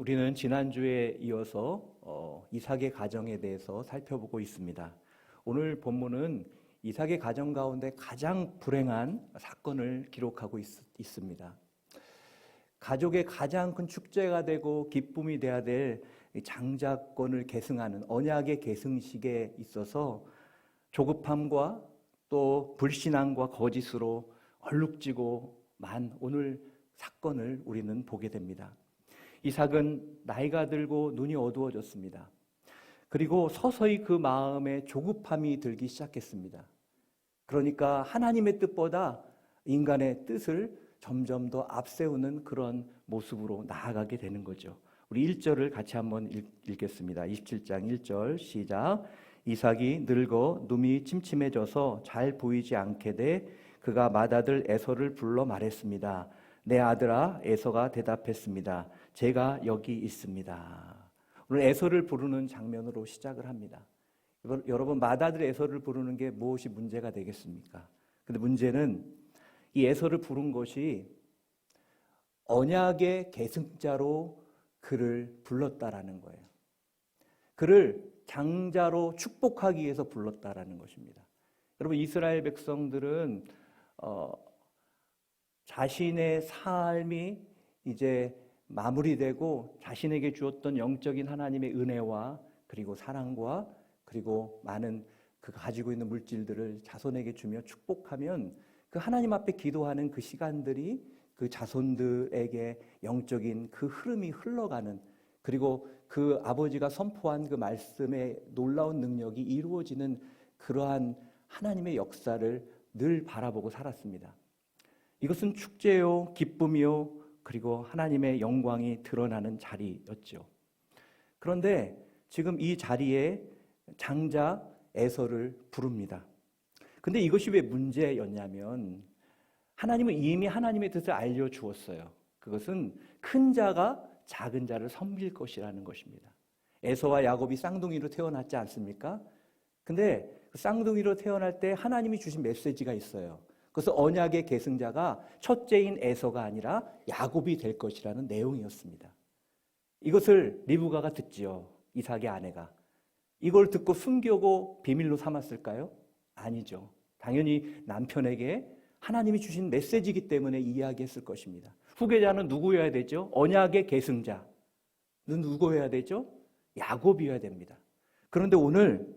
우리는 지난주에 이어서 이삭의 가정에 대해서 살펴보고 있습니다. 오늘 본문은 이삭의 가정 가운데 가장 불행한 사건을 기록하고 있습니다. 가족의 가장 큰 축제가 되고 기쁨이 되어야 될 장자권을 계승하는 언약의 계승식에 있어서 조급함과 또 불신앙과 거짓으로 얼룩지고 만 오늘 사건을 우리는 보게 됩니다. 이삭은 나이가 들고 눈이 어두워졌습니다. 그리고 서서히 그 마음에 조급함이 들기 시작했습니다. 그러니까 하나님의 뜻보다 인간의 뜻을 점점 더 앞세우는 그런 모습으로 나아가게 되는 거죠. 우리 1절을 같이 한번 읽겠습니다. 27장 1절 시작. 이삭이 늙어 눈이 침침해져서 잘 보이지 않게 돼 그가 맏아들 에서를 불러 말했습니다. 내 아들아, 에서가 대답했습니다. 제가 여기 있습니다. 오늘 에서를 부르는 장면으로 시작을 합니다. 여러분, 맏아들 에서를 부르는 게 무엇이 문제가 되겠습니까? 근데 문제는 이 에서를 부른 것이 언약의 계승자로 그를 불렀다라는 거예요. 그를 장자로 축복하기 위해서 불렀다라는 것입니다. 여러분, 이스라엘 백성들은 자신의 삶이 이제 마무리되고 자신에게 주었던 영적인 하나님의 은혜와 그리고 사랑과 그리고 많은 그가 가지고 있는 물질들을 자손에게 주며 축복하면 그 하나님 앞에 기도하는 그 시간들이 그 자손들에게 영적인 그 흐름이 흘러가는, 그리고 그 아버지가 선포한 그 말씀의 놀라운 능력이 이루어지는 그러한 하나님의 역사를 늘 바라보고 살았습니다. 이것은 축제요, 기쁨이요, 그리고 하나님의 영광이 드러나는 자리였죠. 그런데 지금 이 자리에 장자 에서를 부릅니다. 근데 이것이 왜 문제였냐면 하나님은 이미 하나님의 뜻을 알려주었어요. 그것은 큰 자가 작은 자를 섬길 것이라는 것입니다. 에서와 야곱이 쌍둥이로 태어났지 않습니까? 근데 그 쌍둥이로 태어날 때 하나님이 주신 메시지가 있어요. 그래서 언약의 계승자가 첫째인 에서가 아니라 야곱이 될 것이라는 내용이었습니다. 이것을 리브가가 듣지요. 이삭의 아내가. 이걸 듣고 숨기고 비밀로 삼았을까요? 아니죠. 당연히 남편에게 하나님이 주신 메시지이기 때문에 이야기했을 것입니다. 후계자는 누구여야 되죠? 언약의 계승자는 누구여야 되죠? 야곱이어야 됩니다. 그런데 오늘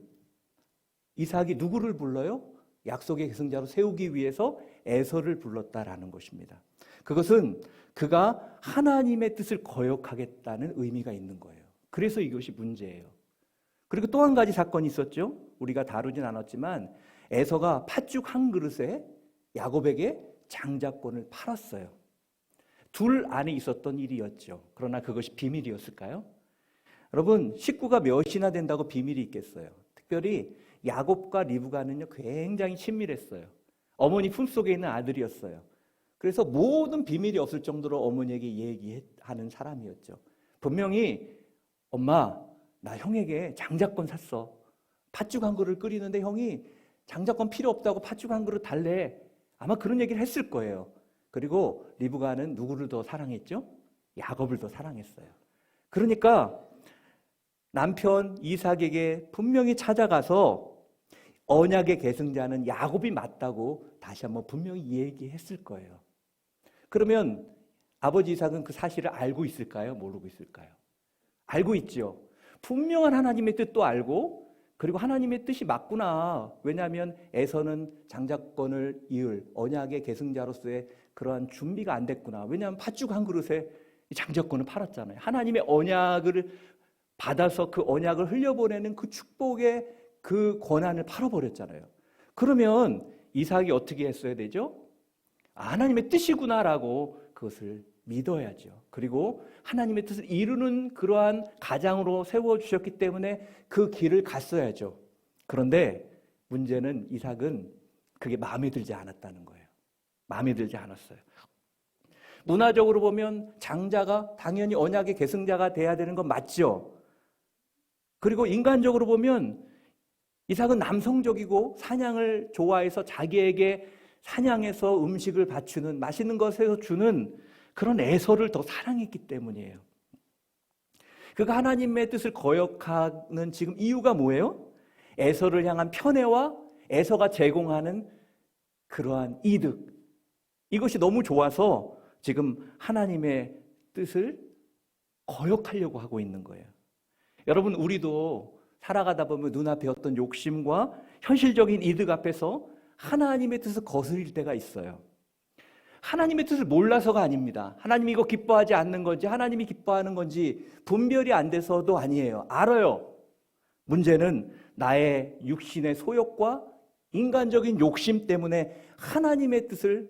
이삭이 누구를 불러요? 약속의 계승자로 세우기 위해서 에서를 불렀다라는 것입니다. 그것은 그가 하나님의 뜻을 거역하겠다는 의미가 있는 거예요. 그래서 이것이 문제예요. 그리고 또 한 가지 사건이 있었죠. 우리가 다루진 않았지만 에서가 팥죽 한 그릇에 야곱에게 장자권을 팔았어요. 둘 안에 있었던 일이었죠. 그러나 그것이 비밀이었을까요? 여러분, 식구가 몇이나 된다고 비밀이 있겠어요? 특별히 야곱과 리브가는요 굉장히 친밀했어요. 어머니 품속에 있는 아들이었어요. 그래서 모든 비밀이 없을 정도로 어머니에게 얘기하는 사람이었죠. 분명히 엄마, 나 형에게 장자권 샀어. 팥죽 한 그릇 끓이는데 형이 장자권 필요 없다고 팥죽 한 그릇 달래. 아마 그런 얘기를 했을 거예요. 그리고 리브가는 누구를 더 사랑했죠? 야곱을 더 사랑했어요. 그러니까 남편 이삭에게 분명히 찾아가서 언약의 계승자는 야곱이 맞다고 다시 한번 분명히 얘기했을 거예요. 그러면 아버지 이삭은 그 사실을 알고 있을까요? 모르고 있을까요? 알고 있죠. 분명한 하나님의 뜻도 알고, 그리고 하나님의 뜻이 맞구나. 왜냐하면 에서는 장자권을 이을 언약의 계승자로서의 그러한 준비가 안 됐구나. 왜냐하면 팥죽 한 그릇에 장자권을 팔았잖아요. 하나님의 언약을 받아서 그 언약을 흘려보내는 그 축복의 그 권한을 팔아버렸잖아요. 그러면 이삭이 어떻게 했어야 되죠? 하나님의 뜻이구나라고 그것을 믿어야죠. 그리고 하나님의 뜻을 이루는 그러한 가장으로 세워주셨기 때문에 그 길을 갔어야죠. 그런데 문제는 이삭은 그게 마음에 들지 않았다는 거예요. 마음에 들지 않았어요. 문화적으로 보면 장자가 당연히 언약의 계승자가 돼야 되는 건 맞죠. 그리고 인간적으로 보면 이삭은 남성적이고 사냥을 좋아해서 자기에게 사냥해서 음식을 바치는, 맛있는 것에서 주는 그런 에서를 더 사랑했기 때문이에요. 그가 하나님의 뜻을 거역하는 지금 이유가 뭐예요? 에서를 향한 편애와 에서가 제공하는 그러한 이득, 이것이 너무 좋아서 지금 하나님의 뜻을 거역하려고 하고 있는 거예요. 여러분, 우리도 살아가다 보면 눈앞에 어떤 욕심과 현실적인 이득 앞에서 하나님의 뜻을 거스릴 때가 있어요. 하나님의 뜻을 몰라서가 아닙니다. 하나님이 이거 기뻐하지 않는 건지 하나님이 기뻐하는 건지 분별이 안 돼서도 아니에요. 알아요. 문제는 나의 육신의 소욕과 인간적인 욕심 때문에 하나님의 뜻을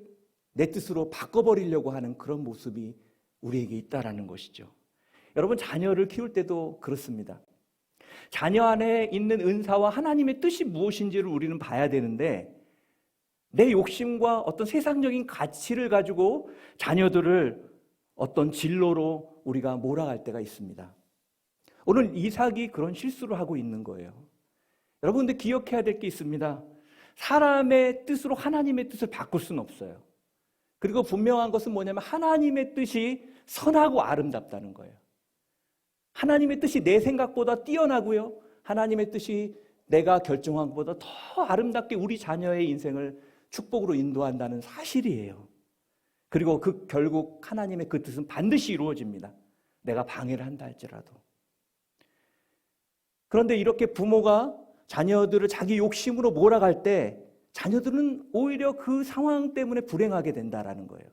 내 뜻으로 바꿔버리려고 하는 그런 모습이 우리에게 있다라는 것이죠. 여러분, 자녀를 키울 때도 그렇습니다. 자녀 안에 있는 은사와 하나님의 뜻이 무엇인지를 우리는 봐야 되는데, 내 욕심과 어떤 세상적인 가치를 가지고 자녀들을 어떤 진로로 우리가 몰아갈 때가 있습니다. 오늘 이삭이 그런 실수를 하고 있는 거예요. 여러분들 기억해야 될 게 있습니다. 사람의 뜻으로 하나님의 뜻을 바꿀 수는 없어요. 그리고 분명한 것은 뭐냐면 하나님의 뜻이 선하고 아름답다는 거예요. 하나님의 뜻이 내 생각보다 뛰어나고요, 하나님의 뜻이 내가 결정한 것보다 더 아름답게 우리 자녀의 인생을 축복으로 인도한다는 사실이에요. 그리고 결국 하나님의 그 뜻은 반드시 이루어집니다. 내가 방해를 한다 할지라도. 그런데 이렇게 부모가 자녀들을 자기 욕심으로 몰아갈 때 자녀들은 오히려 그 상황 때문에 불행하게 된다라는 거예요.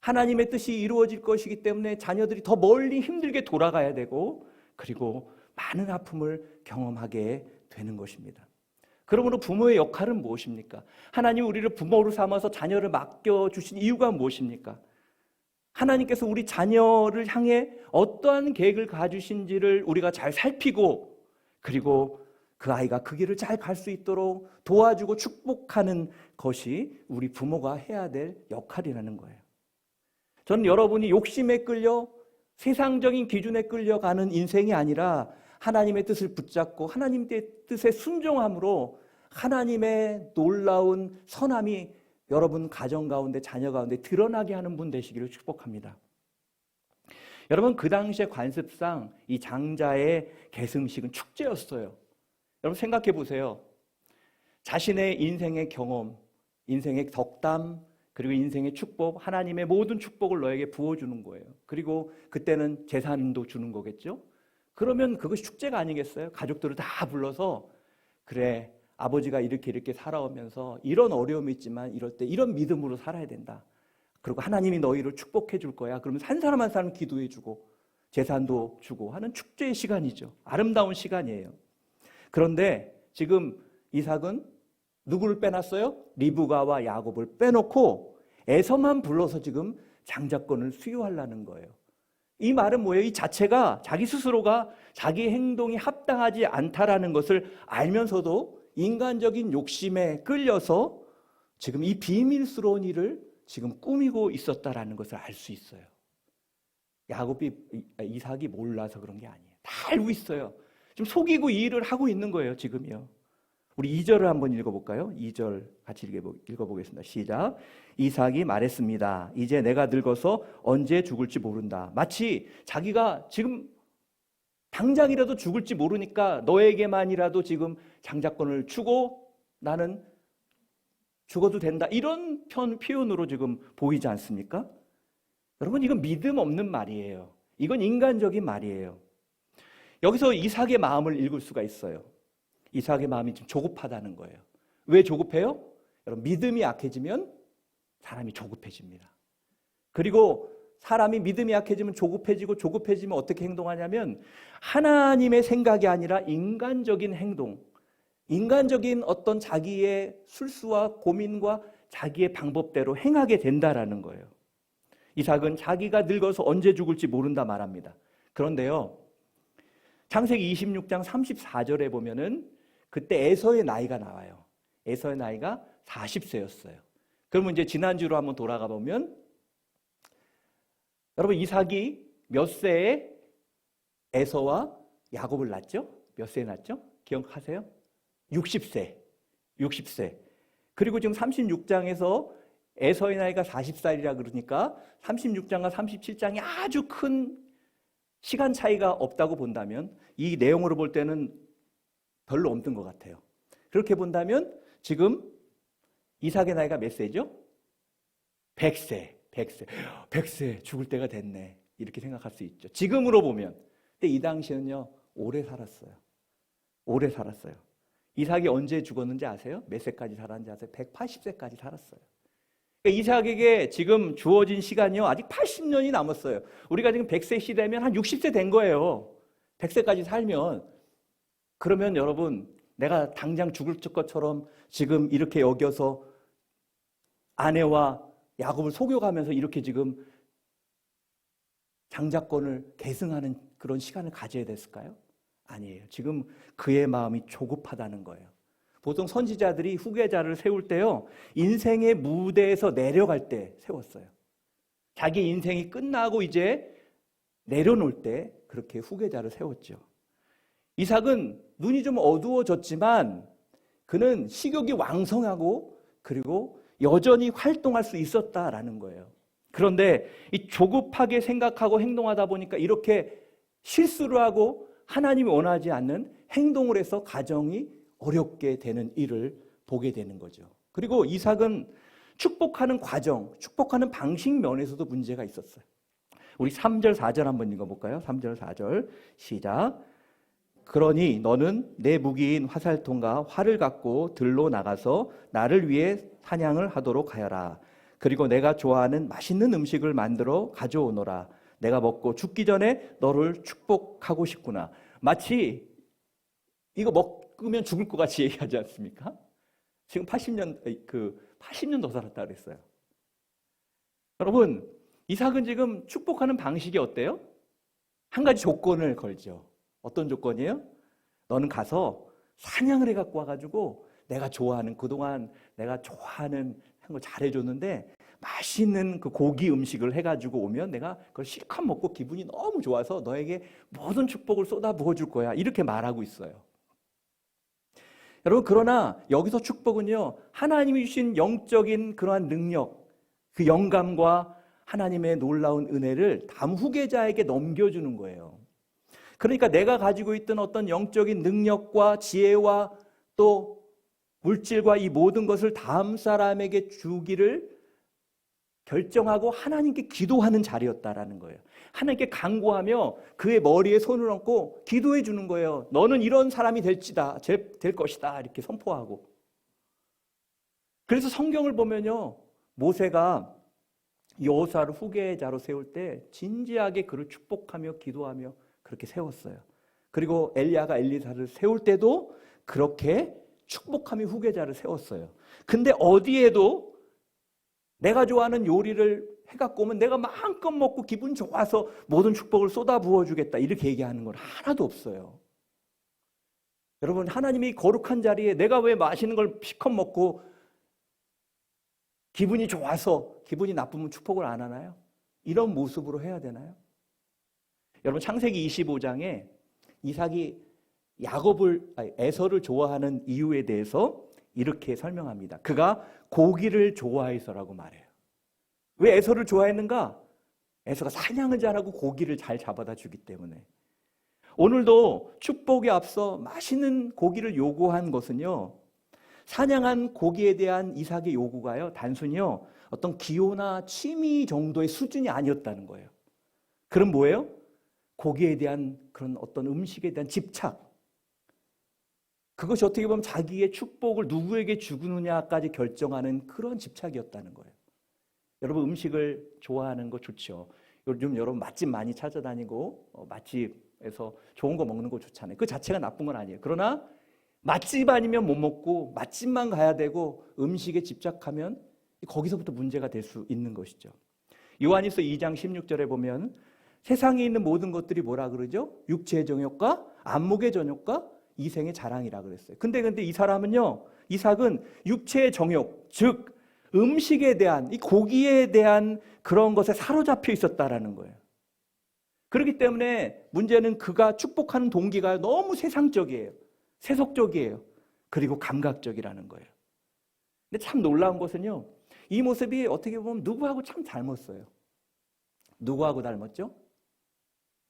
하나님의 뜻이 이루어질 것이기 때문에 자녀들이 더 멀리 힘들게 돌아가야 되고, 그리고 많은 아픔을 경험하게 되는 것입니다. 그러므로 부모의 역할은 무엇입니까? 하나님 우리를 부모로 삼아서 자녀를 맡겨주신 이유가 무엇입니까? 하나님께서 우리 자녀를 향해 어떠한 계획을 가주신지를 우리가 잘 살피고, 그리고 그 아이가 그 길을 잘 갈 수 있도록 도와주고 축복하는 것이 우리 부모가 해야 될 역할이라는 거예요. 저는 여러분이 욕심에 끌려 세상적인 기준에 끌려가는 인생이 아니라 하나님의 뜻을 붙잡고 하나님의 뜻에 순종함으로 하나님의 놀라운 선함이 여러분 가정 가운데, 자녀 가운데 드러나게 하는 분 되시기를 축복합니다. 여러분, 그 당시의 관습상 이 장자의 계승식은 축제였어요. 여러분 생각해 보세요. 자신의 인생의 경험, 인생의 덕담, 그리고 인생의 축복, 하나님의 모든 축복을 너에게 부어주는 거예요. 그리고 그때는 재산도 주는 거겠죠. 그러면 그것이 축제가 아니겠어요? 가족들을 다 불러서, 그래, 아버지가 이렇게 살아오면서 이런 어려움이 있지만 이럴 때 이런 믿음으로 살아야 된다. 그리고 하나님이 너희를 축복해 줄 거야. 그러면 한 사람 한 사람 기도해 주고 재산도 주고 하는 축제의 시간이죠. 아름다운 시간이에요. 그런데 지금 이삭은 누구를 빼놨어요? 리브가와 야곱을 빼놓고 에서만 불러서 지금 장자권을 수여하려는 거예요. 이 말은 뭐예요? 이 자체가 자기 스스로가 자기 행동이 합당하지 않다라는 것을 알면서도 인간적인 욕심에 끌려서 지금 이 비밀스러운 일을 지금 꾸미고 있었다라는 것을 알 수 있어요. 이삭이 몰라서 그런 게 아니에요. 다 알고 있어요. 지금 속이고 이 일을 하고 있는 거예요, 지금요. 우리 2절을 한번 읽어볼까요? 2절 같이 읽어보겠습니다. 시작. 이삭이 말했습니다. 이제 내가 늙어서 언제 죽을지 모른다. 마치 자기가 지금 당장이라도 죽을지 모르니까 너에게만이라도 지금 장자권을 주고 나는 죽어도 된다, 이런 표현으로 지금 보이지 않습니까? 여러분, 이건 믿음 없는 말이에요. 이건 인간적인 말이에요. 여기서 이삭의 마음을 읽을 수가 있어요. 이삭의 마음이 지금 조급하다는 거예요. 왜 조급해요? 여러분, 믿음이 약해지면 사람이 조급해집니다. 그리고 사람이 믿음이 약해지면 조급해지면 어떻게 행동하냐면 하나님의 생각이 아니라 인간적인 행동, 인간적인 어떤 자기의 술수와 고민과 자기의 방법대로 행하게 된다라는 거예요. 이삭은 자기가 늙어서 언제 죽을지 모른다 말합니다. 그런데요, 창세기 26장 34절에 보면은 그때 에서의 나이가 나와요. 에서의 나이가 40세였어요. 그러면 이제 지난주로 한번 돌아가 보면, 여러분, 이삭이 몇 세에 에서와 야곱을 낳았죠? 몇 세에 낳았죠? 기억하세요? 60세. 그리고 지금 36장에서 에서의 나이가 40살이라 그러니까 36장과 37장이 아주 큰 시간 차이가 없다고 본다면 이 내용으로 볼 때는 별로 없는 것 같아요. 그렇게 본다면 지금 이삭의 나이가 몇 세죠? 100세. 100세 죽을 때가 됐네. 이렇게 생각할 수 있죠. 지금으로 보면. 근데 이 당시는요, 오래 살았어요. 오래 살았어요. 이삭이 언제 죽었는지 아세요? 몇 세까지 살았는지 아세요? 180세까지 살았어요. 그러니까 이삭에게 지금 주어진 시간이요, 아직 80년이 남았어요. 우리가 지금 100세 시대면 한 60세 된 거예요. 100세까지 살면. 그러면 여러분, 내가 당장 죽을 것처럼 지금 이렇게 여겨서 아내와 야곱을 속여가면서 이렇게 지금 장자권을 계승하는 그런 시간을 가져야 됐을까요? 아니에요. 지금 그의 마음이 조급하다는 거예요. 보통 선지자들이 후계자를 세울 때요, 인생의 무대에서 내려갈 때 세웠어요. 자기 인생이 끝나고 이제 내려놓을 때 그렇게 후계자를 세웠죠. 이삭은 눈이 좀 어두워졌지만 그는 식욕이 왕성하고 그리고 여전히 활동할 수 있었다라는 거예요. 그런데 이 조급하게 생각하고 행동하다 보니까 이렇게 실수를 하고 하나님이 원하지 않는 행동을 해서 가정이 어렵게 되는 일을 보게 되는 거죠. 그리고 이삭은 축복하는 과정, 축복하는 방식 면에서도 문제가 있었어요. 우리 3절, 4절 한번 읽어볼까요? 3절, 4절 시작. 그러니 너는 내 무기인 화살통과 활을 갖고 들로 나가서 나를 위해 사냥을 하도록 하여라. 그리고 내가 좋아하는 맛있는 음식을 만들어 가져오너라. 내가 먹고 죽기 전에 너를 축복하고 싶구나. 마치 이거 먹으면 죽을 것 같이 얘기하지 않습니까? 지금 80년 더 살았다 그랬어요. 여러분, 이삭은 지금 축복하는 방식이 어때요? 한 가지 조건을 걸죠. 어떤 조건이에요? 너는 가서 사냥을 해갖고 와가지고 내가 좋아하는, 그동안 내가 좋아하는 걸 잘해줬는데 맛있는 그 고기 음식을 해가지고 오면 내가 그걸 실컷 먹고 기분이 너무 좋아서 너에게 모든 축복을 쏟아 부어줄 거야. 이렇게 말하고 있어요. 여러분, 그러나 여기서 축복은요, 하나님이 주신 영적인 그러한 능력, 그 영감과 하나님의 놀라운 은혜를 다음 후계자에게 넘겨주는 거예요. 그러니까 내가 가지고 있던 어떤 영적인 능력과 지혜와 또 물질과 이 모든 것을 다음 사람에게 주기를 결정하고 하나님께 기도하는 자리였다라는 거예요. 하나님께 간구하며 그의 머리에 손을 얹고 기도해 주는 거예요. 너는 이런 사람이 될 것이다. 이렇게 선포하고. 그래서 성경을 보면요, 모세가 여호수아를 후계자로 세울 때 진지하게 그를 축복하며 기도하며 그렇게 세웠어요. 그리고 엘리야가 엘리사를 세울 때도 그렇게 축복하며 후계자를 세웠어요. 근데 어디에도 내가 좋아하는 요리를 해갖고 오면 내가 마음껏 먹고 기분 좋아서 모든 축복을 쏟아 부어주겠다 이렇게 얘기하는 건 하나도 없어요. 여러분, 하나님이 거룩한 자리에 내가 왜 맛있는 걸 실컷 먹고 기분이 좋아서 기분이 나쁘면 축복을 안 하나요? 이런 모습으로 해야 되나요? 여러분, 창세기 25장에 이삭이 에서를 좋아하는 이유에 대해서 이렇게 설명합니다. 그가 고기를 좋아해서라고 말해요. 왜 에서를 좋아했는가? 에서가 사냥을 잘하고 고기를 잘 잡아다 주기 때문에. 오늘도 축복에 앞서 맛있는 고기를 요구한 것은요, 사냥한 고기에 대한 이삭의 요구가요, 단순히요, 어떤 기호나 취미 정도의 수준이 아니었다는 거예요. 그럼 뭐예요? 고기에 대한 그런 어떤 음식에 대한 집착. 그것이 어떻게 보면 자기의 축복을 누구에게 주느냐까지 결정하는 그런 집착이었다는 거예요. 여러분, 음식을 좋아하는 거 좋죠. 요즘 여러분 맛집 많이 찾아다니고 맛집에서 좋은 거 먹는 거 좋잖아요. 그 자체가 나쁜 건 아니에요. 그러나 맛집 아니면 못 먹고 맛집만 가야 되고 음식에 집착하면 거기서부터 문제가 될 수 있는 것이죠. 요한일서 2장 16절에 보면 세상에 있는 모든 것들이 뭐라 그러죠? 육체의 정욕과 안목의 정욕과 이생의 자랑이라 그랬어요. 근데 이 사람은요, 이삭은 육체의 정욕, 즉 음식에 대한, 이 고기에 대한 그런 것에 사로잡혀 있었다라는 거예요. 그렇기 때문에 문제는 그가 축복하는 동기가 너무 세상적이에요. 세속적이에요. 그리고 감각적이라는 거예요. 근데 참 놀라운 것은요, 이 모습이 어떻게 보면 누구하고 참 닮았어요. 누구하고 닮았죠?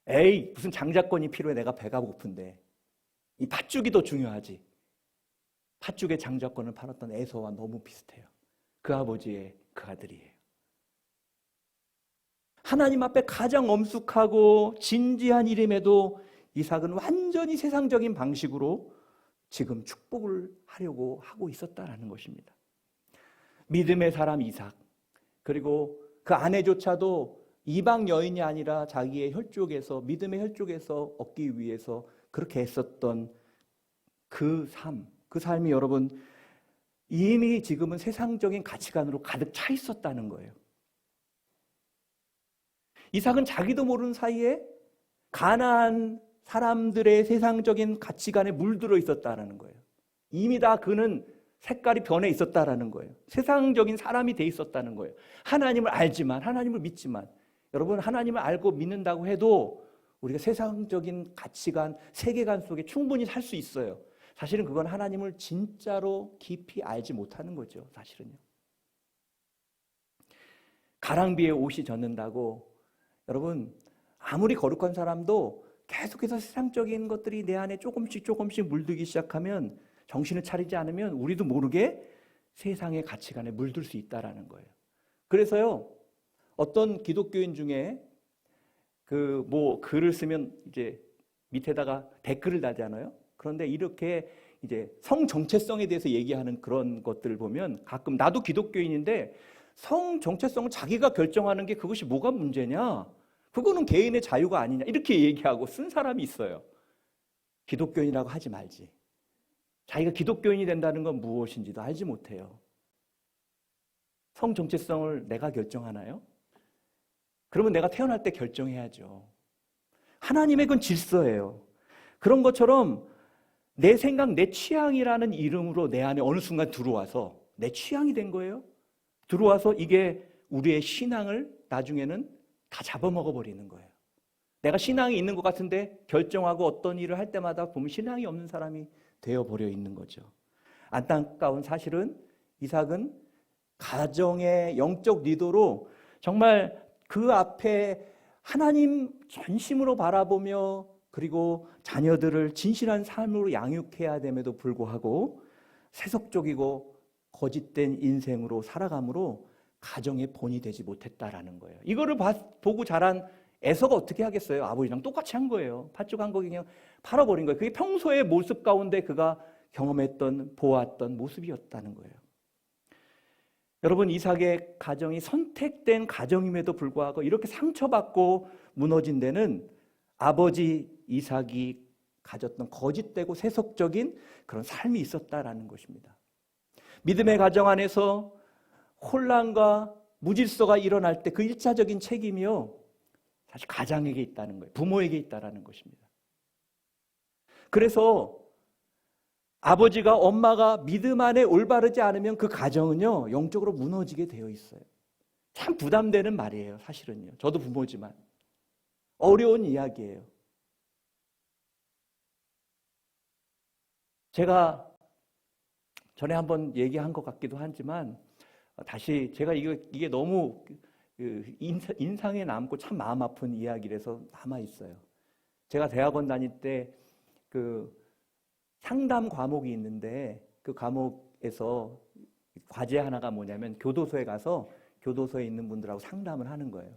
에이, 무슨 장자권이 필요해. 내가 배가 고픈데. 이 팥죽이 더 중요하지. 팥죽의 장자권을 팔았던 에서와 너무 비슷해요. 그 아버지의 그 아들이에요. 하나님 앞에 가장 엄숙하고 진지한 일임에도 이삭은 완전히 세상적인 방식으로 지금 축복을 하려고 하고 있었다라는 것입니다. 믿음의 사람 이삭, 그리고 그 아내조차도 이방 여인이 아니라 자기의 혈족에서, 믿음의 혈족에서 얻기 위해서 그렇게 애썼던 그 삶이 여러분 이미 지금은 세상적인 가치관으로 가득 차 있었다는 거예요. 이삭은 자기도 모르는 사이에 가나안 사람들의 세상적인 가치관에 물들어 있었다는 거예요. 이미 다 그는 색깔이 변해 있었다는 거예요. 세상적인 사람이 돼 있었다는 거예요. 하나님을 알지만, 하나님을 믿지만, 여러분 하나님을 알고 믿는다고 해도 우리가 세상적인 가치관, 세계관 속에 충분히 살 수 있어요. 사실은 그건 하나님을 진짜로 깊이 알지 못하는 거죠. 사실은요. 가랑비에 옷이 젖는다고 여러분 아무리 거룩한 사람도 계속해서 세상적인 것들이 내 안에 조금씩 물들기 시작하면, 정신을 차리지 않으면 우리도 모르게 세상의 가치관에 물들 수 있다라는 거예요. 그래서요, 어떤 기독교인 중에 글을 쓰면 이제 밑에다가 댓글을 달잖아요. 그런데 이렇게 이제 성 정체성에 대해서 얘기하는 그런 것들을 보면 가끔 나도 기독교인인데 성 정체성을 자기가 결정하는 게 그것이 뭐가 문제냐? 그거는 개인의 자유가 아니냐? 이렇게 얘기하고 쓴 사람이 있어요. 기독교인이라고 하지 말지. 자기가 기독교인이 된다는 건 무엇인지도 알지 못해요. 성 정체성을 내가 결정하나요? 그러면 내가 태어날 때 결정해야죠. 하나님의 건 질서예요. 그런 것처럼 내 생각, 내 취향이라는 이름으로 내 안에 어느 순간 들어와서 내 취향이 된 거예요. 들어와서 이게 우리의 신앙을 나중에는 다 잡아먹어 버리는 거예요. 내가 신앙이 있는 것 같은데 결정하고 어떤 일을 할 때마다 보면 신앙이 없는 사람이 되어버려 있는 거죠. 안타까운 사실은 이삭은 가정의 영적 리더로 정말 그 앞에 하나님 전심으로 바라보며 그리고 자녀들을 진실한 삶으로 양육해야 됨에도 불구하고 세속적이고 거짓된 인생으로 살아감으로 가정의 본이 되지 못했다라는 거예요. 이거를 보고 자란 에서가 어떻게 하겠어요? 아버지랑 똑같이 한 거예요. 팥죽 한 거 그냥 팔아버린 거예요. 그게 평소의 모습 가운데 그가 경험했던, 보았던 모습이었다는 거예요. 여러분, 이삭의 가정이 선택된 가정임에도 불구하고 이렇게 상처받고 무너진 데는 아버지 이삭이 가졌던 거짓되고 세속적인 그런 삶이 있었다라는 것입니다. 믿음의 가정 안에서 혼란과 무질서가 일어날 때 그 일차적인 책임이요, 사실 가장에게 있다는 거예요. 부모에게 있다라는 것입니다. 그래서 아버지가, 엄마가 믿음 안에 올바르지 않으면 그 가정은요, 영적으로 무너지게 되어 있어요. 참 부담되는 말이에요, 사실은요. 저도 부모지만. 어려운 이야기예요. 제가 전에 한번 얘기한 것 같기도 하지만, 다시 제가 이게 너무 인상에 남고 참 마음 아픈 이야기라서 남아있어요. 제가 대학원 다닐 때 상담 과목이 있는데 그 과목에서 과제 하나가 뭐냐면 교도소에 가서 교도소에 있는 분들하고 상담을 하는 거예요.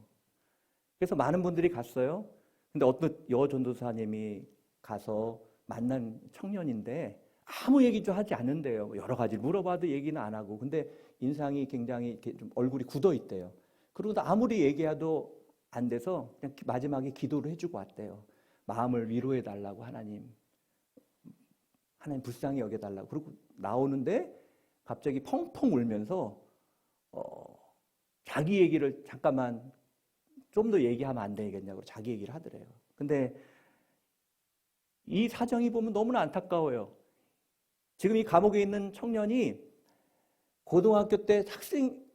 그래서 많은 분들이 갔어요. 근데 어떤 여전도사님이 가서 만난 청년인데 아무 얘기도 하지 않는데요. 여러 가지 물어봐도 얘기는 안 하고, 근데 인상이 굉장히 이렇게 좀 얼굴이 굳어 있대요. 그리고 아무리 얘기해도 안 돼서 그냥 마지막에 기도를 해주고 왔대요. 마음을 위로해 달라고, 하나님 불쌍히 여겨달라고. 그리고 나오는데 갑자기 펑펑 울면서 자기 얘기를 잠깐만 좀 더 얘기하면 안 되겠냐고 자기 얘기를 하더래요. 근데 이 사정이 보면 너무나 안타까워요. 지금 이 감옥에 있는 청년이 고등학교 때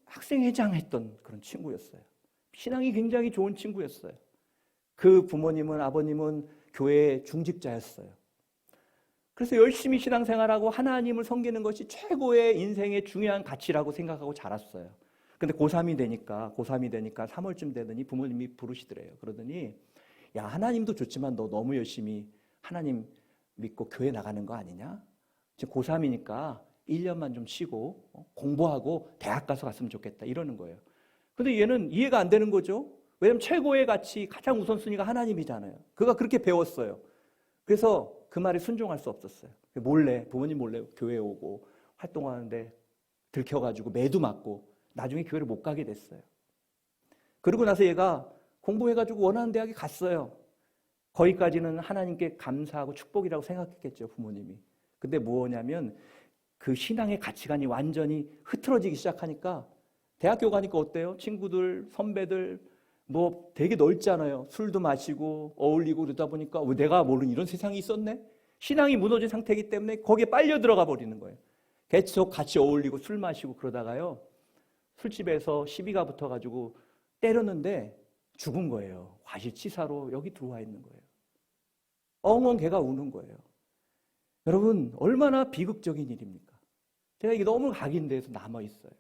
학생회장 했던 그런 친구였어요. 신앙이 굉장히 좋은 친구였어요. 그 부모님은, 아버님은 교회 중직자였어요. 그래서 열심히 신앙생활하고 하나님을 섬기는 것이 최고의 인생의 중요한 가치라고 생각하고 자랐어요. 근데 고3이 되니까 3월쯤 되더니 부모님이 부르시더래요. 그러더니, 야, 하나님도 좋지만 너 너무 열심히 하나님 믿고 교회 나가는 거 아니냐? 지금 고3이니까 1년만 좀 쉬고 공부하고 대학 가서 갔으면 좋겠다 이러는 거예요. 근데 얘는 이해가 안 되는 거죠. 왜냐면 최고의 가치, 가장 우선순위가 하나님이잖아요. 그가 그렇게 배웠어요. 그래서 그 말에 순종할 수 없었어요. 몰래, 부모님 몰래 교회에 오고 활동하는데 들켜가지고 매도 맞고 나중에 교회를 못 가게 됐어요. 그러고 나서 얘가 공부해가지고 원하는 대학에 갔어요. 거기까지는 하나님께 감사하고 축복이라고 생각했겠죠, 부모님이. 근데 뭐냐면 그 신앙의 가치관이 완전히 흐트러지기 시작하니까 대학교 가니까 어때요? 친구들, 선배들 뭐 되게 넓잖아요. 술도 마시고 어울리고 그러다 보니까 왜 내가 모르는 이런 세상이 있었네? 신앙이 무너진 상태이기 때문에 거기에 빨려 들어가 버리는 거예요. 계속 같이 어울리고 술 마시고 그러다가요. 술집에서 시비가 붙어가지고 때렸는데 죽은 거예요. 과실치사로 여기 들어와 있는 거예요. 엉엉 걔가 우는 거예요. 여러분 얼마나 비극적인 일입니까? 제가 이게 너무 각인돼서 남아있어요.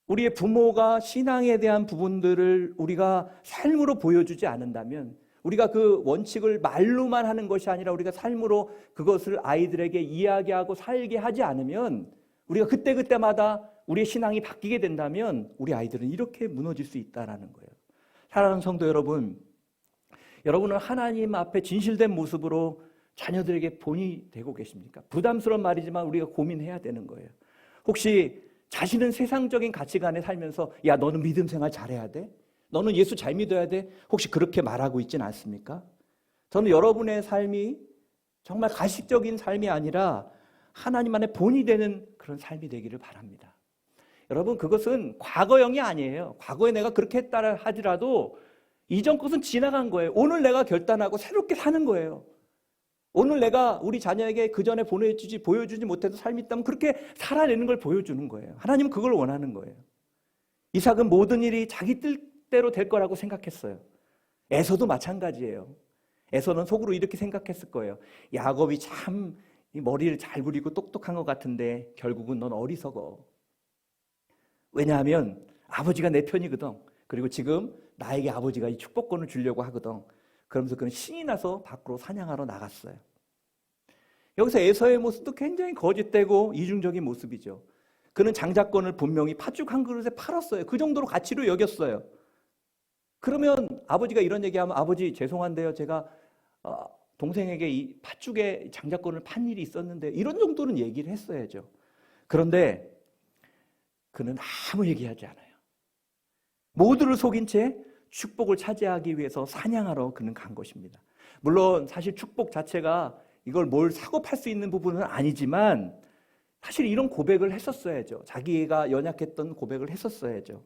우리의 부모가 신앙에 대한 부분들을 우리가 삶으로 보여주지 않는다면 우리가 그 원칙을 말로만 하는 것이 아니라 우리가 삶으로 그것을 아이들에게 이야기하고 살게 하지 않으면 우리가 그때그때마다 우리의 신앙이 바뀌게 된다면 우리 아이들은 이렇게 무너질 수 있다는 거예요. 사랑하는 성도 여러분, 여러분은 하나님 앞에 진실된 모습으로 자녀들에게 본이 되고 계십니까? 부담스러운 말이지만 우리가 고민해야 되는 거예요. 혹시 자신은 세상적인 가치관에 살면서 야 너는 믿음 생활 잘해야 돼? 너는 예수 잘 믿어야 돼? 혹시 그렇게 말하고 있지는 않습니까? 저는 여러분의 삶이 정말 가식적인 삶이 아니라 하나님 안에 본이 되는 그런 삶이 되기를 바랍니다. 여러분 그것은 과거형이 아니에요. 과거에 내가 그렇게 했다 하더라도 이전 것은 지나간 거예요. 오늘 내가 결단하고 새롭게 사는 거예요. 오늘 내가 우리 자녀에게 그 전에 보여주지 못해도 삶이 있다면 그렇게 살아내는 걸 보여주는 거예요. 하나님은 그걸 원하는 거예요. 이삭은 모든 일이 자기 뜻대로 될 거라고 생각했어요. 에서도 마찬가지예요. 에서는 속으로 이렇게 생각했을 거예요. 야곱이 참 머리를 잘 부리고 똑똑한 것 같은데 결국은 넌 어리석어. 왜냐하면 아버지가 내 편이거든. 그리고 지금 나에게 아버지가 이 축복권을 주려고 하거든. 그러면서 그는 신이 나서 밖으로 사냥하러 나갔어요. 여기서 에서의 모습도 굉장히 거짓되고 이중적인 모습이죠. 그는 장자권을 분명히 팥죽 한 그릇에 팔았어요. 그 정도로 가치로 여겼어요. 그러면 아버지가 이런 얘기하면 아버지 죄송한데요. 제가 동생에게 이 팥죽에 장자권을 판 일이 있었는데 이런 정도는 얘기를 했어야죠. 그런데 그는 아무 얘기하지 않아요. 모두를 속인 채 축복을 차지하기 위해서 사냥하러 그는 간 것입니다. 물론 사실 축복 자체가 이걸 뭘 사고 팔 수 있는 부분은 아니지만 사실 이런 고백을 했었어야죠. 자기가 연약했던 고백을 했었어야죠.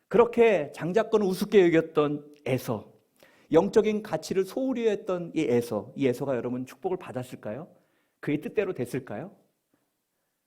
그렇게 장자권을 우습게 여겼던 에서, 영적인 가치를 소홀히 했던 이 에서가 여러분 축복을 받았을까요? 그의 뜻대로 됐을까요?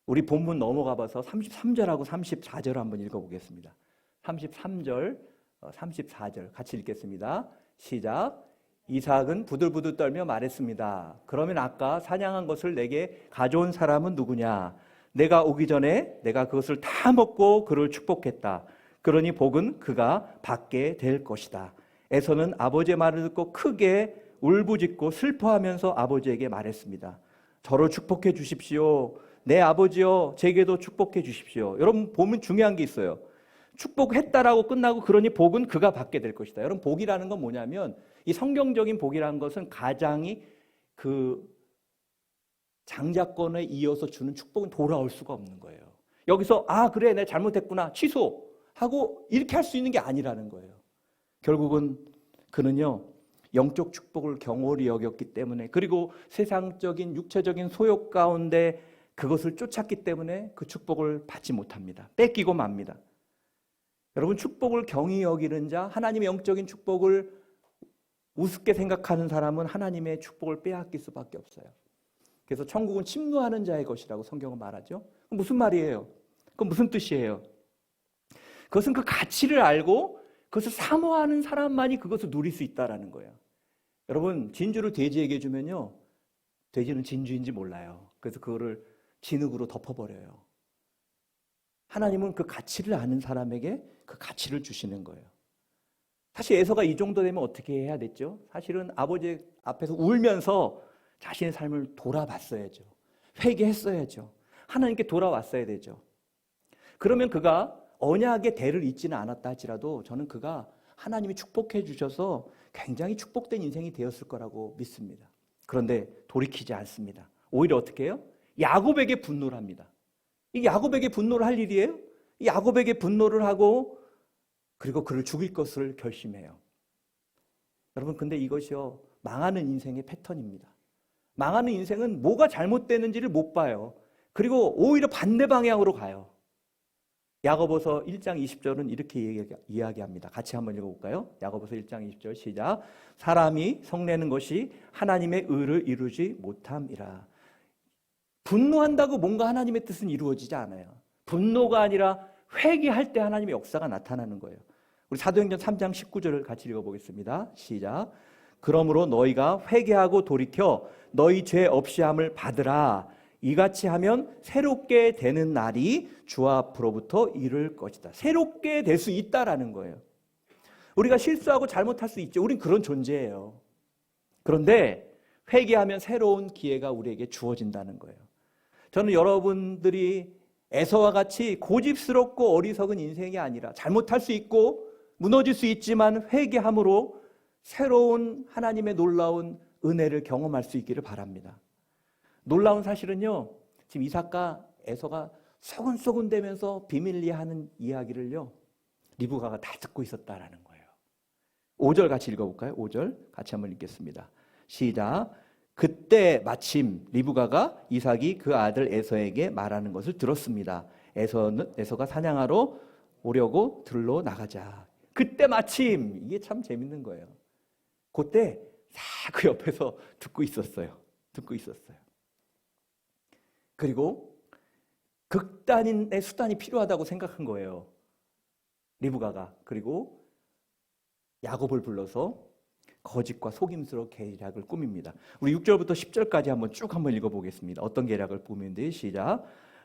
우리 본문 넘어가 봐서 33절하고 34절을 한번 읽어보겠습니다. 33절, 34절 같이 읽겠습니다. 시작. 이삭은 부들부들 떨며 말했습니다. 그러면 아까 사냥한 것을 내게 가져온 사람은 누구냐? 내가 오기 전에 내가 그것을 다 먹고 그를 축복했다. 그러니 복은 그가 받게 될 것이다. 에서는 아버지의 말을 듣고 크게 울부짖고 슬퍼하면서 아버지에게 말했습니다. 저를 축복해 주십시오. 내 아버지여, 제게도 축복해 주십시오. 여러분 보면 중요한 게 있어요. 축복했다라고 끝나고 그러니 복은 그가 받게 될 것이다. 여러분 복이라는 건 뭐냐면 이 성경적인 복이라는 것은 가장이 그 장자권에 이어서 주는 축복은 돌아올 수가 없는 거예요. 여기서 그래 내가 잘못했구나 취소하고 이렇게 할 수 있는 게 아니라는 거예요. 결국은 그는요 영적 축복을 경홀히 여겼기 때문에 그리고 세상적인 육체적인 소욕 가운데 그것을 쫓았기 때문에 그 축복을 받지 못합니다. 뺏기고 맙니다. 여러분 축복을 경히 여기는 자, 하나님의 영적인 축복을 우습게 생각하는 사람은 하나님의 축복을 빼앗길 수밖에 없어요. 그래서 천국은 침노하는 자의 것이라고 성경은 말하죠. 그럼 무슨 말이에요? 그건 무슨 뜻이에요? 그것은 그 가치를 알고 그것을 사모하는 사람만이 그것을 누릴 수 있다는 거예요. 여러분 진주를 돼지에게 주면요 돼지는 진주인지 몰라요. 그래서 그거를 진흙으로 덮어버려요. 하나님은 그 가치를 아는 사람에게 그 가치를 주시는 거예요. 사실 에서가 이 정도 되면 어떻게 해야 됐죠? 사실은 아버지 앞에서 울면서 자신의 삶을 돌아봤어야죠. 회개했어야죠. 하나님께 돌아왔어야 되죠. 그러면 그가 언약의 대를 잊지는 않았다 할지라도 저는 그가 하나님이 축복해 주셔서 굉장히 축복된 인생이 되었을 거라고 믿습니다. 그런데 돌이키지 않습니다. 오히려 어떻게 해요? 야곱에게 분노를 합니다. 이 야곱에게 분노를 할 일이에요? 이 야곱에게 분노를 하고 그리고 그를 죽일 것을 결심해요. 여러분, 근데 이것이요, 망하는 인생의 패턴입니다. 망하는 인생은 뭐가 잘못되는지를 못 봐요. 그리고 오히려 반대 방향으로 가요. 야고보서 1장 20절은 이렇게 이야기합니다. 같이 한번 읽어볼까요? 야고보서 1장 20절 시작. 사람이 성내는 것이 하나님의 의를 이루지 못함이라. 분노한다고 뭔가 하나님의 뜻은 이루어지지 않아요. 분노가 아니라 회개할 때 하나님의 역사가 나타나는 거예요. 우리 사도행전 3장 19절을 같이 읽어보겠습니다. 시작. 그러므로 너희가 회개하고 돌이켜 너희 죄 없이함을 받으라. 이같이 하면 새롭게 되는 날이 주 앞으로부터 이를 것이다. 새롭게 될 수 있다라는 거예요. 우리가 실수하고 잘못할 수 있죠. 우린 그런 존재예요. 그런데 회개하면 새로운 기회가 우리에게 주어진다는 거예요. 저는 여러분들이 에서와 같이 고집스럽고 어리석은 인생이 아니라 잘못할 수 있고 무너질 수 있지만 회개함으로 새로운 하나님의 놀라운 은혜를 경험할 수 있기를 바랍니다. 놀라운 사실은요, 지금 이삭과 에서가 소근소근대면서 비밀리하는 이야기를요, 리브가가 다 듣고 있었다라는 거예요. 5절 같이 읽어볼까요? 5절 같이 한번 읽겠습니다. 시작. 그때 마침 리브가가 이삭이 그 아들 에서에게 말하는 것을 들었습니다. 에서가 사냥하러 오려고 들로 나가자. 그때 마침, 이게 참 재밌는 거예요. 그때 그 옆에서 듣고 있었어요. 그리고 극단의 수단이 필요하다고 생각한 거예요, 리브가가. 그리고 야곱을 불러서 거짓과 속임수로 계략을 꾸밉니다. 우리 6절부터 10절까지 한번 읽어보겠습니다. 어떤 계략을 꾸미는지 시작.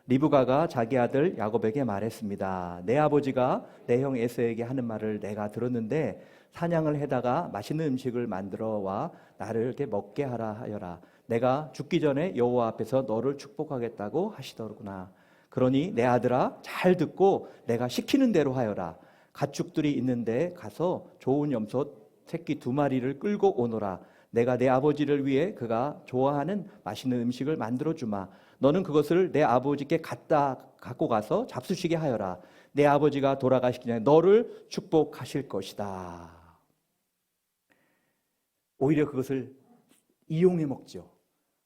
리브가가 자기 아들 야곱에게 말했습니다. 내 아버지가 내 형 에서에게 하는 말을 내가 들었는데 사냥을 해다가 맛있는 음식을 만들어 와 나를 이렇게 먹게 하라 하여라. 내가 죽기 전에 여호와 앞에서 너를 축복하겠다고 하시더구나. 그러니 내 아들아, 잘 듣고 내가 시키는 대로 하여라. 가축들이 있는데 가서 좋은 염소 새끼 2마리를 끌고 오너라. 내가 내 아버지를 위해 그가 좋아하는 맛있는 음식을 만들어 주마. 너는 그것을 내 아버지께 갖고 가서 잡수시게 하여라. 내 아버지가 돌아가시기 전에 너를 축복하실 것이다. 오히려 그것을 이용해 먹죠.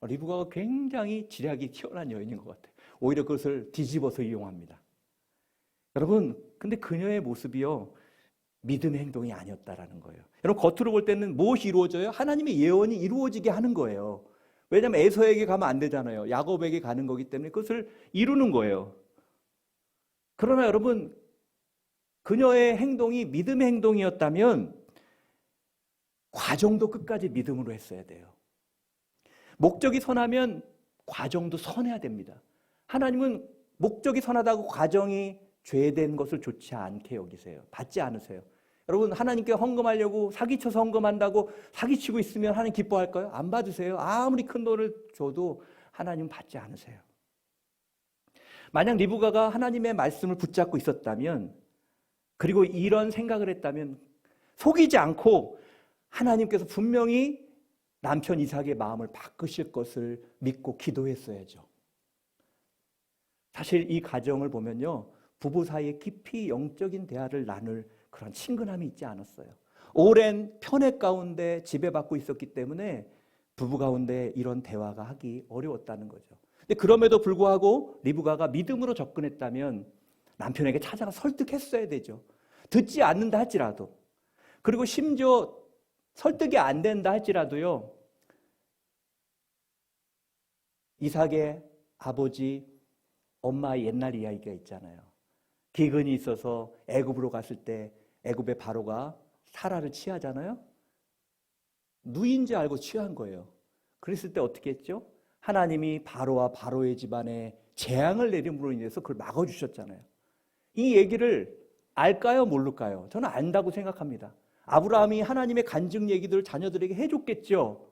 리브가가 굉장히 지략이 튀어난 여인인 것 같아요. 오히려 그것을 뒤집어서 이용합니다. 여러분, 근데 그녀의 모습이요, 믿음의 행동이 아니었다라는 거예요. 여러분, 겉으로 볼 때는 무엇이 이루어져요? 하나님의 예언이 이루어지게 하는 거예요. 왜냐하면 에서에게 가면 안 되잖아요. 야곱에게 가는 거기 때문에 그것을 이루는 거예요. 그러나 여러분, 그녀의 행동이 믿음의 행동이었다면 과정도 끝까지 믿음으로 했어야 돼요. 목적이 선하면 과정도 선해야 됩니다. 하나님은 목적이 선하다고 과정이 죄된 것을 좋지 않게 여기세요. 받지 않으세요. 여러분, 하나님께 헌금하려고 사기쳐서 헌금한다고 사기치고 있으면 하나님 기뻐할까요? 안 받으세요. 아무리 큰 돈을 줘도 하나님 받지 않으세요. 만약 리브가가 하나님의 말씀을 붙잡고 있었다면, 그리고 이런 생각을 했다면 속이지 않고 하나님께서 분명히 남편 이삭의 마음을 바꾸실 것을 믿고 기도했어야죠. 사실 이 가정을 보면요, 부부 사이에 깊이 영적인 대화를 나눌 그런 친근함이 있지 않았어요. 오랜 편애 가운데 지배받고 있었기 때문에 부부 가운데 이런 대화가 하기 어려웠다는 거죠. 근데 그럼에도 불구하고 리브가가 믿음으로 접근했다면 남편에게 찾아가 설득했어야 되죠. 듣지 않는다 할지라도. 그리고 심지어 설득이 안 된다 할지라도요, 이삭의 아버지, 엄마의 옛날 이야기가 있잖아요. 기근이 있어서 애굽으로 갔을 때 애굽의 바로가 사라를 취하잖아요. 누이인지 알고 취한 거예요. 그랬을 때 어떻게 했죠? 하나님이 바로와 바로의 집안에 재앙을 내림으로 인해서 그걸 막아주셨잖아요. 이 얘기를 알까요? 모를까요? 저는 안다고 생각합니다. 아브라함이 하나님의 간증 얘기들을 자녀들에게 해줬겠죠.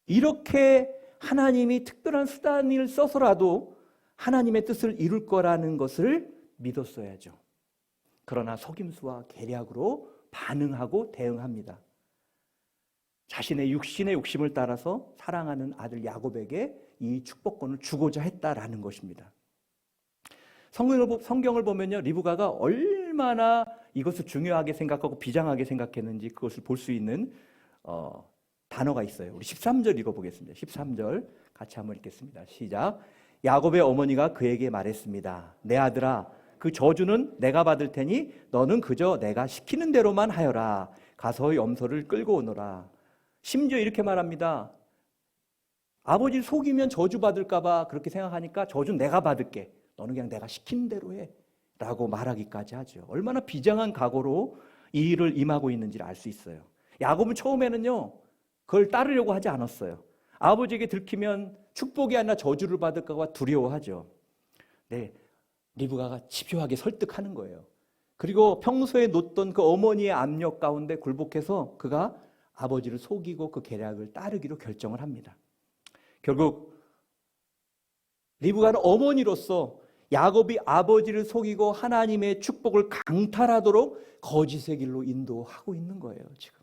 이렇게 하나님이 특별한 수단을 써서라도 하나님의 뜻을 이룰 거라는 것을 믿었어야죠. 그러나 속임수와 계략으로 반응하고 대응합니다. 자신의 육신의 욕심을 따라서 사랑하는 아들 야곱에게 이 축복권을 주고자 했다라는 것입니다. 성경을 보면요, 리브가가 얼마나 이것을 중요하게 생각하고 비장하게 생각했는지 그것을 볼 수 있는 단어가 있어요. 우리 13절 읽어보겠습니다. 13절 같이 한번 읽겠습니다. 시작. 야곱의 어머니가 그에게 말했습니다. 내 아들아, 그 저주는 내가 받을 테니 너는 그저 내가 시키는 대로만 하여라. 가서 염소를 끌고 오너라. 심지어 이렇게 말합니다. 아버지를 속이면 저주 받을까 봐 그렇게 생각하니까 저주는 내가 받을게. 너는 그냥 내가 시키는 대로 해. 라고 말하기까지 하죠. 얼마나 비장한 각오로 이 일을 임하고 있는지를 알 수 있어요. 야곱은 처음에는요, 그걸 따르려고 하지 않았어요. 아버지에게 들키면 축복이 아니라 저주를 받을까 봐 두려워하죠. 네, 리브가가 집요하게 설득하는 거예요. 그리고 평소에 놓던 그 어머니의 압력 가운데 굴복해서 그가 아버지를 속이고 그 계략을 따르기로 결정을 합니다. 결국 리브가는 어머니로서 야곱이 아버지를 속이고 하나님의 축복을 강탈하도록 거짓의 길로 인도하고 있는 거예요. 지금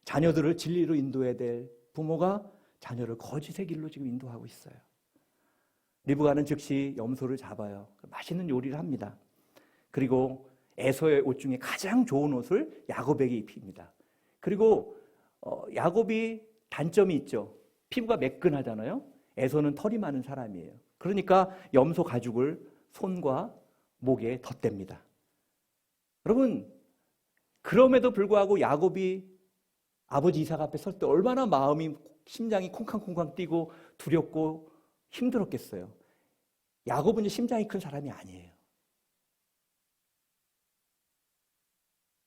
자녀들을 진리로 인도해야 될 부모가 자녀를 거짓의 길로 지금 인도하고 있어요. 리브가는 즉시 염소를 잡아요. 맛있는 요리를 합니다. 그리고 에서의 옷 중에 가장 좋은 옷을 야곱에게 입힙니다. 그리고 야곱이 단점이 있죠. 피부가 매끈하잖아요. 에서는 털이 많은 사람이에요. 그러니까 염소 가죽을 손과 목에 덧댑니다. 여러분, 그럼에도 불구하고 야곱이 아버지 이삭 앞에 설 때 얼마나 심장이 콩쾅콩쾅 뛰고 두렵고 힘들었겠어요. 야곱은 심장이 큰 사람이 아니에요.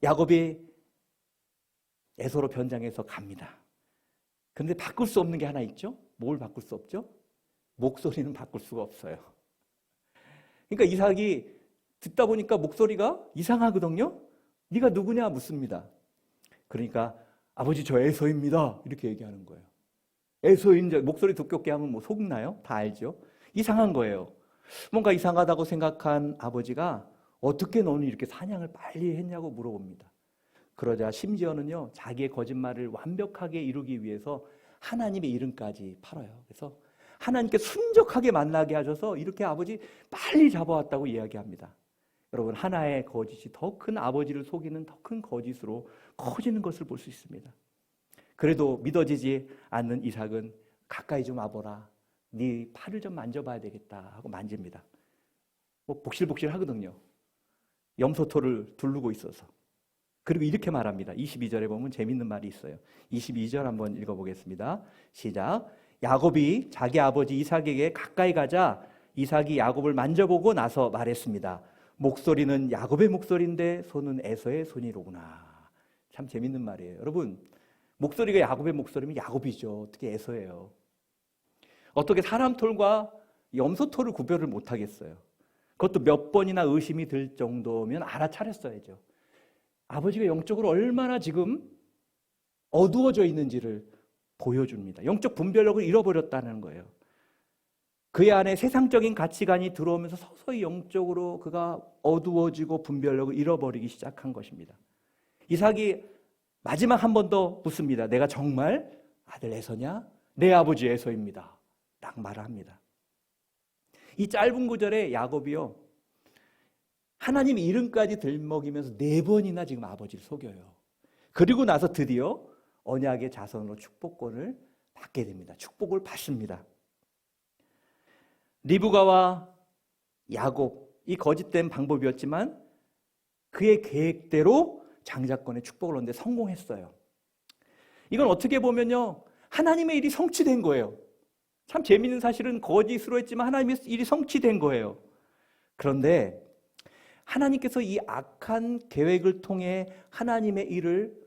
야곱이 에서로 변장해서 갑니다. 그런데 바꿀 수 없는 게 하나 있죠? 뭘 바꿀 수 없죠? 목소리는 바꿀 수가 없어요. 그러니까 이삭이 듣다 보니까 목소리가 이상하거든요. 네가 누구냐 묻습니다. 그러니까 아버지 저 에서입니다. 이렇게 얘기하는 거예요. 에서인데 목소리 두껍게 하면 뭐 속나요? 다 알죠. 이상한 거예요. 뭔가 이상하다고 생각한 아버지가 어떻게 너는 이렇게 사냥을 빨리 했냐고 물어봅니다. 그러자 심지어는요, 자기의 거짓말을 완벽하게 이루기 위해서 하나님의 이름까지 팔아요. 그래서 하나님께 순적하게 만나게 하셔서 이렇게 아버지 빨리 잡아왔다고 이야기합니다. 여러분, 하나의 거짓이 더 큰 아버지를 속이는 더 큰 거짓으로 커지는 것을 볼 수 있습니다. 그래도 믿어지지 않는 이삭은 가까이 좀 와보라. 네 팔을 좀 만져봐야 되겠다 하고 만집니다. 뭐 복실복실 하거든요. 염소털을 두르고 있어서. 그리고 이렇게 말합니다. 22절에 보면 재밌는 말이 있어요. 22절 한번 읽어보겠습니다. 시작. 야곱이 자기 아버지 이삭에게 가까이 가자 이삭이 야곱을 만져보고 나서 말했습니다. 목소리는 야곱의 목소리인데 손은 에서의 손이로구나. 참 재밌는 말이에요. 여러분, 목소리가 야곱의 목소리면 야곱이죠. 어떻게 에서예요? 어떻게 사람 털과 염소 털을 구별을 못하겠어요? 그것도 몇 번이나 의심이 들 정도면 알아차렸어야죠. 아버지가 영적으로 얼마나 지금 어두워져 있는지를 보여줍니다. 영적 분별력을 잃어버렸다는 거예요. 그의 안에 세상적인 가치관이 들어오면서 서서히 영적으로 그가 어두워지고 분별력을 잃어버리기 시작한 것입니다. 이삭이 마지막 한 번 더 묻습니다. 내가 정말 아들 에서냐? 내 아버지 에서입니다. 딱 말을 합니다. 이 짧은 구절에 야곱이요, 하나님 이름까지 들먹이면서 4번이나 지금 아버지를 속여요. 그리고 나서 드디어 언약의 자손으로 축복권을 받게 됩니다. 축복을 받습니다. 리브가와 야곱, 이 거짓된 방법이었지만 그의 계획대로 장자권의 축복을 얻는데 성공했어요. 이건 어떻게 보면요, 하나님의 일이 성취된 거예요. 참 재미있는 사실은 거짓으로 했지만 하나님의 일이 성취된 거예요. 그런데 하나님께서 이 악한 계획을 통해 하나님의 일을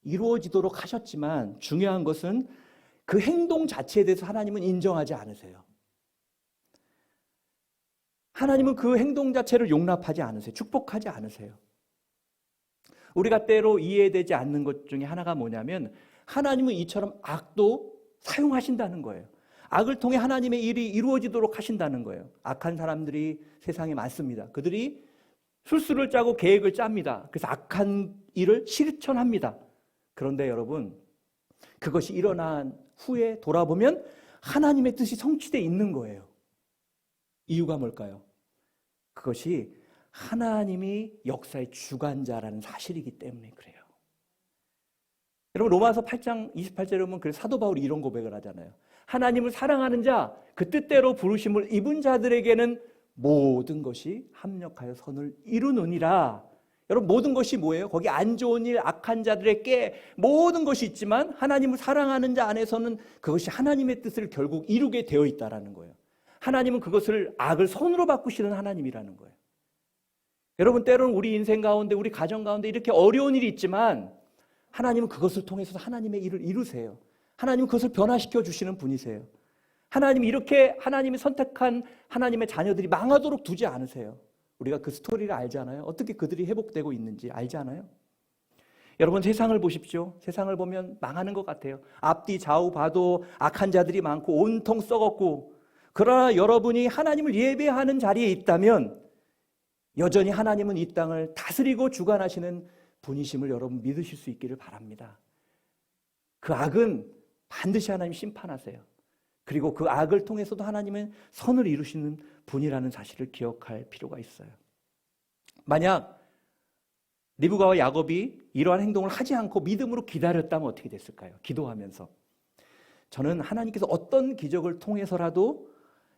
이루어지도록 하셨지만 중요한 것은 그 행동 자체에 대해서 하나님은 인정하지 않으세요. 하나님은 그 행동 자체를 용납하지 않으세요. 축복하지 않으세요. 우리가 때로 이해되지 않는 것 중에 하나가 뭐냐면 하나님은 이처럼 악도 사용하신다는 거예요. 악을 통해 하나님의 일이 이루어지도록 하신다는 거예요. 악한 사람들이 세상에 많습니다. 그들이 술수를 짜고 계획을 짭니다. 그래서 악한 일을 실천합니다. 그런데 여러분, 그것이 일어난 후에 돌아보면 하나님의 뜻이 성취되어 있는 거예요. 이유가 뭘까요? 그것이 하나님이 역사의 주관자라는 사실이기 때문에 그래요. 여러분, 로마서 8장 28절에 보면 그래서 사도 바울이 이런 고백을 하잖아요. 하나님을 사랑하는 자, 그 뜻대로 부르심을 입은 자들에게는 모든 것이 합력하여 선을 이루느니라. 여러분, 모든 것이 뭐예요? 거기 안 좋은 일, 악한 자들에게 모든 것이 있지만 하나님을 사랑하는 자 안에서는 그것이 하나님의 뜻을 결국 이루게 되어 있다는 거예요. 하나님은 그것을 악을 선으로 바꾸시는 하나님이라는 거예요. 여러분, 때로는 우리 인생 가운데, 우리 가정 가운데 이렇게 어려운 일이 있지만 하나님은 그것을 통해서 하나님의 일을 이루세요. 하나님은 그것을 변화시켜 주시는 분이세요. 하나님이 이렇게 하나님이 선택한 하나님의 자녀들이 망하도록 두지 않으세요. 우리가 그 스토리를 알잖아요. 어떻게 그들이 회복되고 있는지 알잖아요. 여러분, 세상을 보십시오. 세상을 보면 망하는 것 같아요. 앞뒤 좌우 봐도 악한 자들이 많고 온통 썩었고, 그러나 여러분이 하나님을 예배하는 자리에 있다면 여전히 하나님은 이 땅을 다스리고 주관하시는 분이심을 여러분 믿으실 수 있기를 바랍니다. 그 악은 반드시 하나님 심판하세요. 그리고 그 악을 통해서도 하나님은 선을 이루시는 분이라는 사실을 기억할 필요가 있어요. 만약 리브가와 야곱이 이러한 행동을 하지 않고 믿음으로 기다렸다면 어떻게 됐을까요? 기도하면서. 저는 하나님께서 어떤 기적을 통해서라도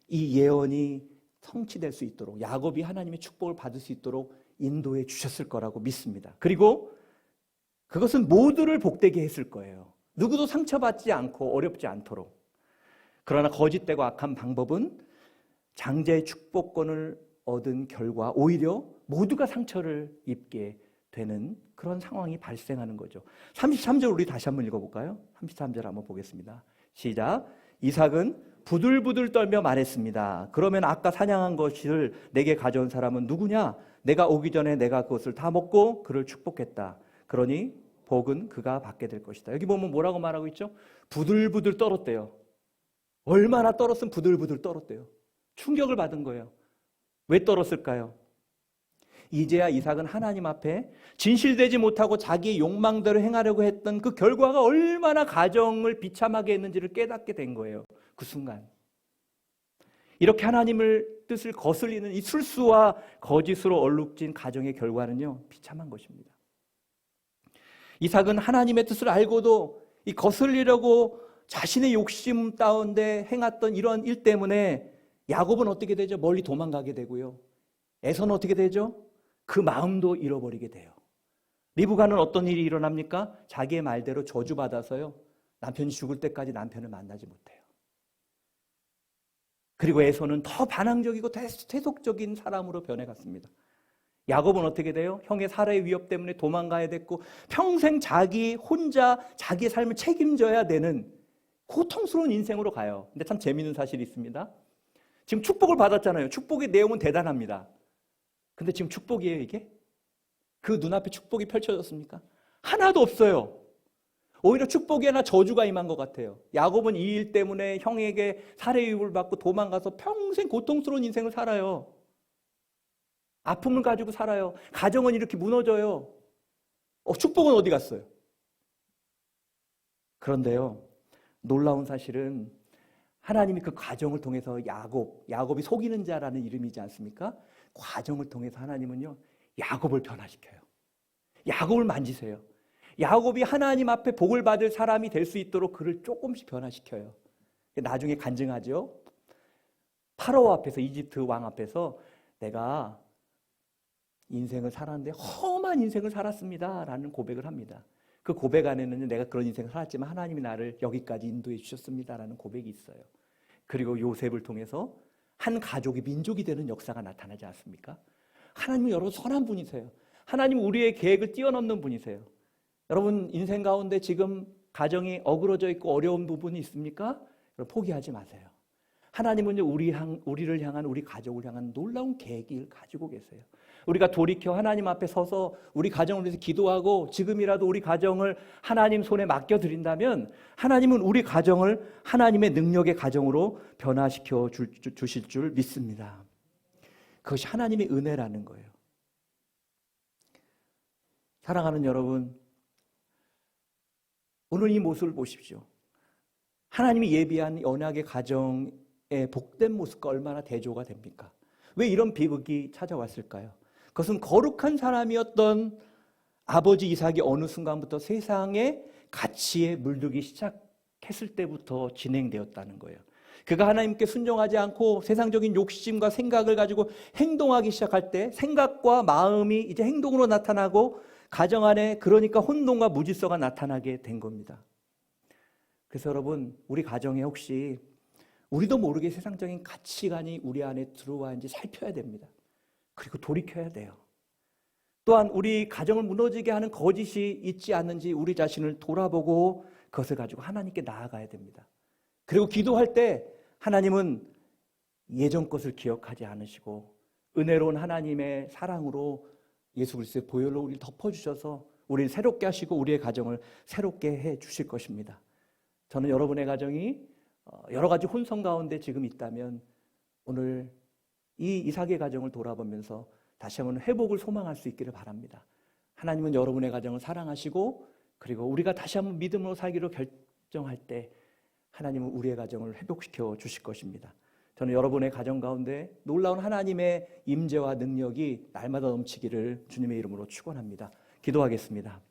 이 예언이 성취될 수 있도록, 야곱이 하나님의 축복을 받을 수 있도록 인도해 주셨을 거라고 믿습니다. 그리고 그것은 모두를 복되게 했을 거예요. 누구도 상처받지 않고 어렵지 않도록. 그러나 거짓되고 악한 방법은 장자의 축복권을 얻은 결과 오히려 모두가 상처를 입게 되는 그런 상황이 발생하는 거죠. 33절 우리 다시 한번 읽어볼까요? 33절 한번 보겠습니다. 시작. 이삭은 부들부들 떨며 말했습니다. 그러면 아까 사냥한 것을 내게 가져온 사람은 누구냐? 내가 오기 전에 내가 그것을 다 먹고 그를 축복했다. 그러니 복은 그가 받게 될 것이다. 여기 보면 뭐라고 말하고 있죠? 부들부들 떨었대요. 얼마나 떨었으면 부들부들 떨었대요. 충격을 받은 거예요. 왜 떨었을까요? 이제야 이삭은 하나님 앞에 진실되지 못하고 자기의 욕망대로 행하려고 했던 그 결과가 얼마나 가정을 비참하게 했는지를 깨닫게 된 거예요. 그 순간. 이렇게 하나님을 뜻을 거슬리는 이 술수와 거짓으로 얼룩진 가정의 결과는요, 비참한 것입니다. 이삭은 하나님의 뜻을 알고도 이 거슬리려고 자신의 욕심 가운데 행했던 이런 일 때문에 야곱은 어떻게 되죠? 멀리 도망가게 되고요. 에서는 어떻게 되죠? 그 마음도 잃어버리게 돼요. 리브가는 어떤 일이 일어납니까? 자기의 말대로 저주받아서요, 남편이 죽을 때까지 남편을 만나지 못해요. 그리고 에서는 더 반항적이고 태속적인 사람으로 변해갔습니다. 야곱은 어떻게 돼요? 형의 살해의 위협 때문에 도망가야 됐고 평생 자기 혼자 자기의 삶을 책임져야 되는 고통스러운 인생으로 가요. 근데 참 재미있는 사실이 있습니다. 지금 축복을 받았잖아요. 축복의 내용은 대단합니다. 근데 지금 축복이에요, 이게? 그 눈앞에 축복이 펼쳐졌습니까? 하나도 없어요. 오히려 축복이 아니라 저주가 임한 것 같아요. 야곱은 이 일 때문에 형에게 살해 위협을 받고 도망가서 평생 고통스러운 인생을 살아요. 아픔을 가지고 살아요. 가정은 이렇게 무너져요. 축복은 어디 갔어요? 그런데요, 놀라운 사실은 하나님이 그 과정을 통해서 야곱이 속이는 자라는 이름이지 않습니까? 과정을 통해서 하나님은요, 야곱을 변화시켜요. 야곱을 만지세요. 야곱이 하나님 앞에 복을 받을 사람이 될 수 있도록 그를 조금씩 변화시켜요. 나중에 간증하죠. 파라오 앞에서, 이집트 왕 앞에서 내가 인생을 살았는데 험한 인생을 살았습니다 라는 고백을 합니다. 그 고백 안에는 내가 그런 인생을 살았지만 하나님이 나를 여기까지 인도해 주셨습니다 라는 고백이 있어요. 그리고 요셉을 통해서 한 가족이 민족이 되는 역사가 나타나지 않습니까? 하나님은 여러분 선한 분이세요. 하나님은 우리의 계획을 뛰어넘는 분이세요. 여러분 인생 가운데 지금 가정이 어그러져 있고 어려운 부분이 있습니까? 여러분 포기하지 마세요. 하나님은요, 우리를 향한, 우리 가족을 향한 놀라운 계획을 가지고 계세요. 우리가 돌이켜 하나님 앞에 서서 우리 가정을 위해서 기도하고 지금이라도 우리 가정을 하나님 손에 맡겨드린다면 하나님은 우리 가정을 하나님의 능력의 가정으로 변화시켜 주실 줄 믿습니다. 그것이 하나님의 은혜라는 거예요. 사랑하는 여러분, 오늘 이 모습을 보십시오. 하나님이 예비한 언약의 가정의 복된 모습과 얼마나 대조가 됩니까? 왜 이런 비극이 찾아왔을까요? 그것은 거룩한 사람이었던 아버지 이삭이 어느 순간부터 세상의 가치에 물들기 시작했을 때부터 진행되었다는 거예요. 그가 하나님께 순종하지 않고 세상적인 욕심과 생각을 가지고 행동하기 시작할 때 생각과 마음이 이제 행동으로 나타나고 가정 안에 그러니까 혼돈과 무질서가 나타나게 된 겁니다. 그래서 여러분, 우리 가정에 혹시 우리도 모르게 세상적인 가치관이 우리 안에 들어와 있는지 살펴야 됩니다. 그리고 돌이켜야 돼요. 또한 우리 가정을 무너지게 하는 거짓이 있지 않는지 우리 자신을 돌아보고 그것을 가지고 하나님께 나아가야 됩니다. 그리고 기도할 때 하나님은 예전 것을 기억하지 않으시고 은혜로운 하나님의 사랑으로 예수 그리스도의 보혈로 우리를 덮어주셔서 우리를 새롭게 하시고 우리의 가정을 새롭게 해 주실 것입니다. 저는 여러분의 가정이 여러 가지 혼성 가운데 지금 있다면 오늘 이 이삭의 가정을 돌아보면서 다시 한번 회복을 소망할 수 있기를 바랍니다. 하나님은 여러분의 가정을 사랑하시고 그리고 우리가 다시 한번 믿음으로 살기로 결정할 때 하나님은 우리의 가정을 회복시켜 주실 것입니다. 저는 여러분의 가정 가운데 놀라운 하나님의 임재와 능력이 날마다 넘치기를 주님의 이름으로 축원합니다. 기도하겠습니다.